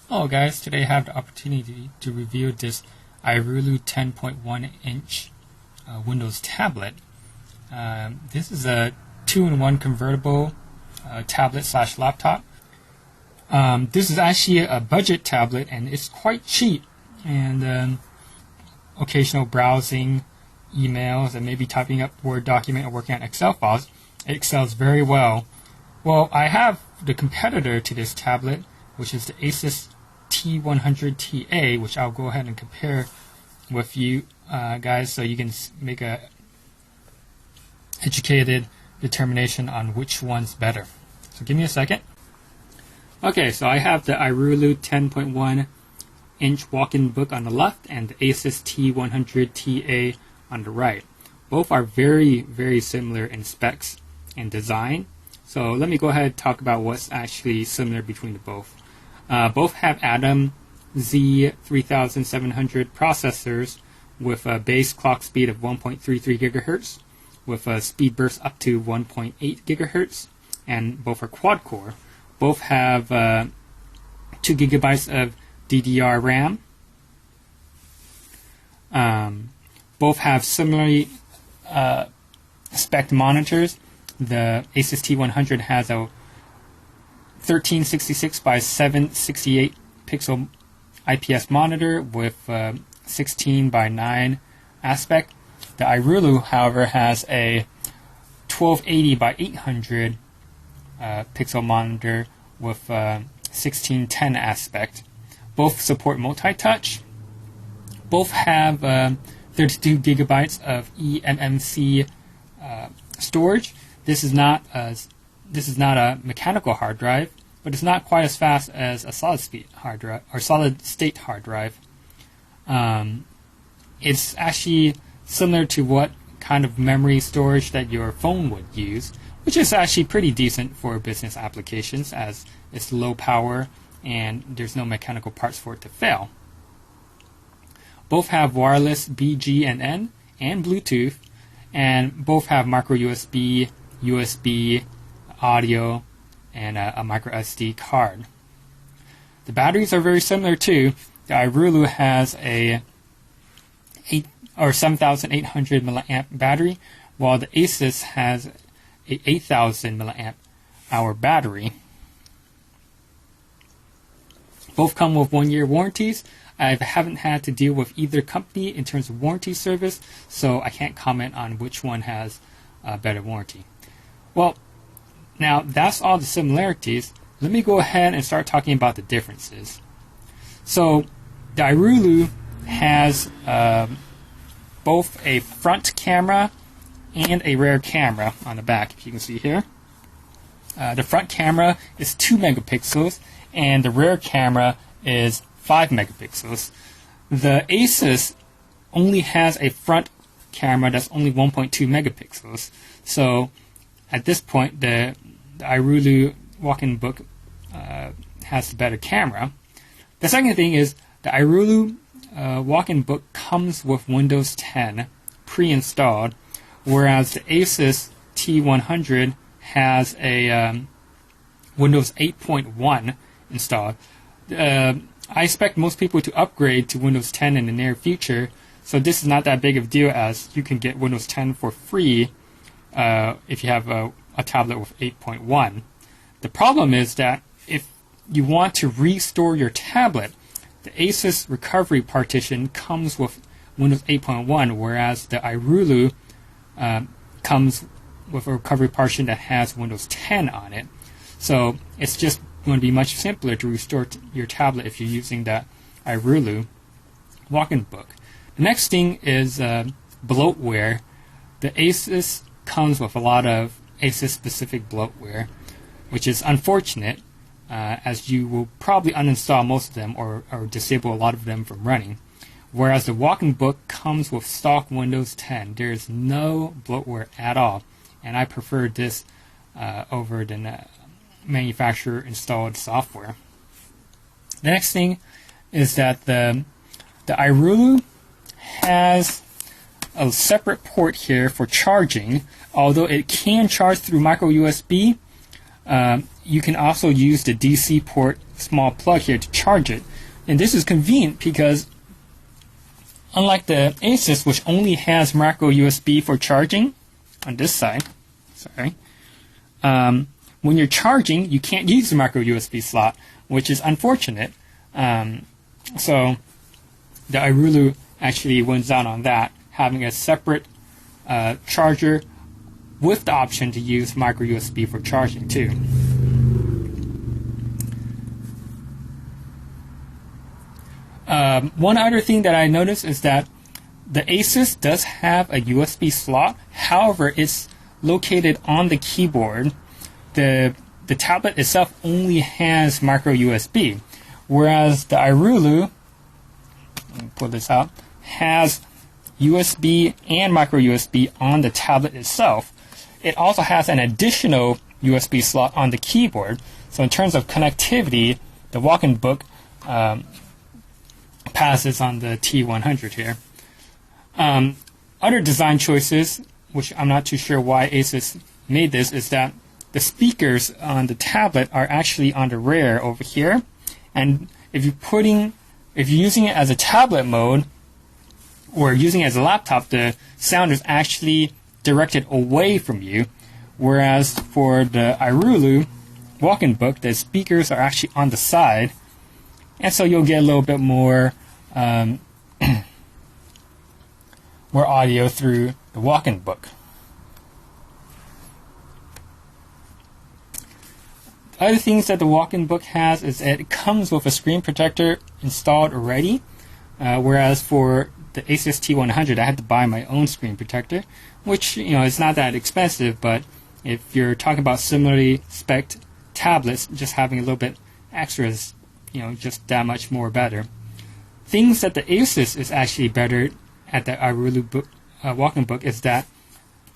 Hello guys, today I have the opportunity to review this iRULU 10.1 inch Windows tablet. This is a 2-in-1 convertible tablet slash laptop. This is actually a budget tablet and it's quite cheap, and occasional browsing, emails, and maybe typing up Word document or working on Excel files, it excels very well. Well, I have the competitor to this tablet, which is the ASUS T100TA, which I'll go ahead and compare with you guys so you can make a educated determination on which one's better. So give me a second. Okay, so I have the iRULU 10.1 inch walk-in book on the left and the ASUS T100TA on the right. Both are very, very similar in specs and design. So let me go ahead and talk about what's actually similar between the both. Both have Atom Z3700 processors with a base clock speed of 1.33 gigahertz, with a speed burst up to 1.8 gigahertz, and both are quad-core. Both have 2 gigabytes of DDR RAM. Both have similarly spec'd monitors. The ASUS T100 has a 1366 by 768 pixel IPS monitor with 16 by 9 aspect. The iRULU, however, has a 1280 by 800 pixel monitor with 1610 aspect. Both support multi-touch. Both have 32 gigabytes of eMMC storage. This is not a mechanical hard drive, but it's not quite as fast as a solid-state hard drive or solid-state hard drive. It's actually similar to what kind of memory storage that your phone would use, which is actually pretty decent for business applications, as it's low power and there's no mechanical parts for it to fail. Both have wireless BGNN and Bluetooth, and both have microUSB, USB, audio, and a microUSD card. The batteries are very similar too. The iRULU has a 7,800 milliamp battery, while the ASUS has a 8,000 milliamp hour battery. Both come with 1-year warranties. I haven't had to deal with either company in terms of warranty service, so I can't comment on which one has a better warranty. Well, now that's all the similarities. Let me go ahead and start talking about the differences. So the iRULU has both a front camera and a rear camera on the back, if you can see here. The front camera is 2 megapixels and the rear camera is 5 megapixels. The ASUS only has a front camera that's only 1.2 megapixels. So at this point, the iRULU walk-in book has the better camera. The second thing is the iRULU walk-in book comes with Windows 10 pre-installed, whereas the ASUS T100 has a Windows 8.1 installed. I expect most people to upgrade to Windows 10 in the near future, so this is not that big of a deal, as you can get Windows 10 for free if you have a tablet with 8.1. The problem is that if you want to restore your tablet, the ASUS recovery partition comes with Windows 8.1, whereas the iRULU comes with a recovery partition that has Windows 10 on it. So it's just going to be much simpler to restore your tablet if you're using that iRULU walk-in book. The next thing is bloatware. The ASUS comes with a lot of ASUS-specific bloatware, which is unfortunate, as you will probably uninstall most of them or disable a lot of them from running. Whereas the walk-in book comes with stock Windows 10. There is no bloatware at all, and I prefer this over the manufacturer-installed software. The next thing is that the iRULU has a separate port here for charging. Although it can charge through microUSB, you can also use the DC port small plug here to charge it. And this is convenient because unlike the ASUS, which only has microUSB for charging on this side, when you're charging, you can't use the microUSB slot, which is unfortunate. So the iRULU actually wins out on that, having a separate charger with the option to use microUSB for charging too. One other thing that I noticed is that the ASUS does have a USB slot. However, it's located on the keyboard. The tablet itself only has microUSB, whereas the iRULU, let me pull this out, has USB and microUSB on the tablet itself. It also has an additional USB slot on the keyboard. So in terms of connectivity, the WalknBook passes on the T100 here. Other design choices, which I'm not too sure why ASUS made this, is that the speakers on the tablet are actually on the rear over here. And if you're using it as a tablet mode or using it as a laptop, the sound is actually directed away from you. Whereas for the iRULU WalknBook, the speakers are actually on the side. And so you'll get a little bit more more audio through the WalknBook. Other things that the WalknBook has is that it comes with a screen protector installed already, whereas for the ASUS T100 I had to buy my own screen protector, which it's not that expensive, but if you're talking about similarly spec'd tablets, just having a little bit extra is just that much more better. Things that the ASUS is actually better at the iRULU WalknBook is that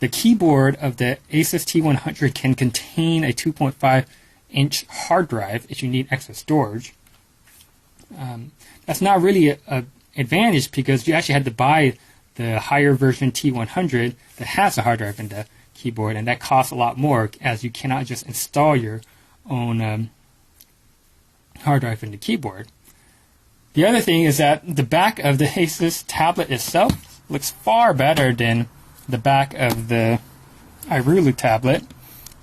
the keyboard of the ASUS T100 can contain a 2.5-inch hard drive if you need extra storage. That's not really an advantage because you actually had to buy the higher version T100 that has a hard drive in the keyboard, and that costs a lot more as you cannot just install your own hard drive in the keyboard. The other thing is that the back of the ASUS tablet itself looks far better than the back of the iRULU tablet.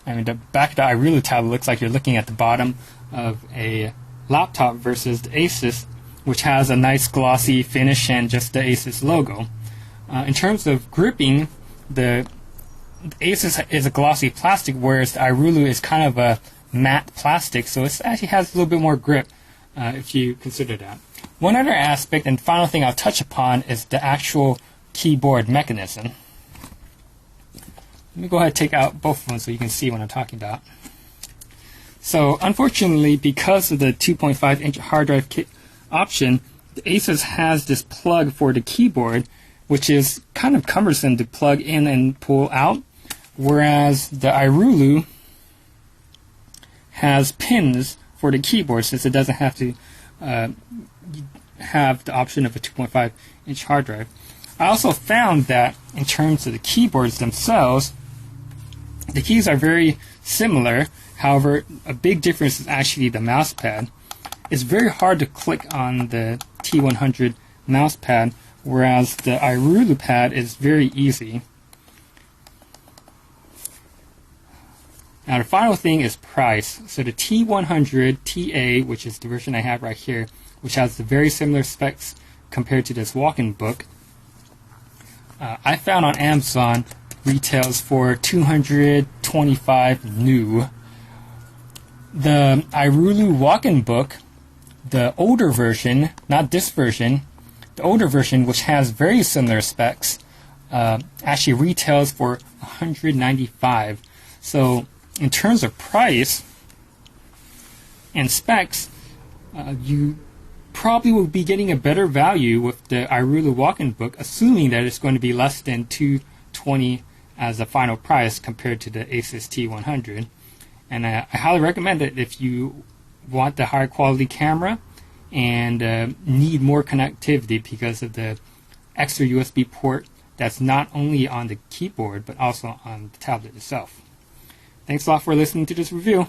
I mean, the back of the iRULU tablet looks like you're looking at the bottom of a laptop versus the ASUS, which has a nice glossy finish and just the ASUS logo. In terms of gripping, the ASUS is a glossy plastic, whereas the iRULU is kind of a matte plastic, so it actually has a little bit more grip if you consider that. One other aspect and final thing I'll touch upon is the actual keyboard mechanism. Let me go ahead and take out both of them so you can see what I'm talking about. So unfortunately, because of the 2.5-inch hard drive option, the ASUS has this plug for the keyboard, which is kind of cumbersome to plug in and pull out, whereas the iRULU has pins for the keyboard since it doesn't have to have the option of a 2.5-inch hard drive. I also found that in terms of the keyboards themselves, the keys are very similar. However, a big difference is actually the mouse pad. It's very hard to click on the T100 mouse pad, whereas the iRULU pad is very easy. Now the final thing is price. So the T100TA, which is the version I have right here, which has the very similar specs compared to this WalknBook, I found on Amazon retails for $225 new. The iRULU WalknBook, the older version, not this version, the older version, which has very similar specs, actually retails for $195. So in terms of price and specs, you probably will be getting a better value with the iRULU WalknBook, assuming that it's going to be less than $220 as a final price compared to the ASUS T100. And I highly recommend it if you want the higher quality camera and need more connectivity because of the extra USB port that's not only on the keyboard but also on the tablet itself. Thanks a lot for listening to this review.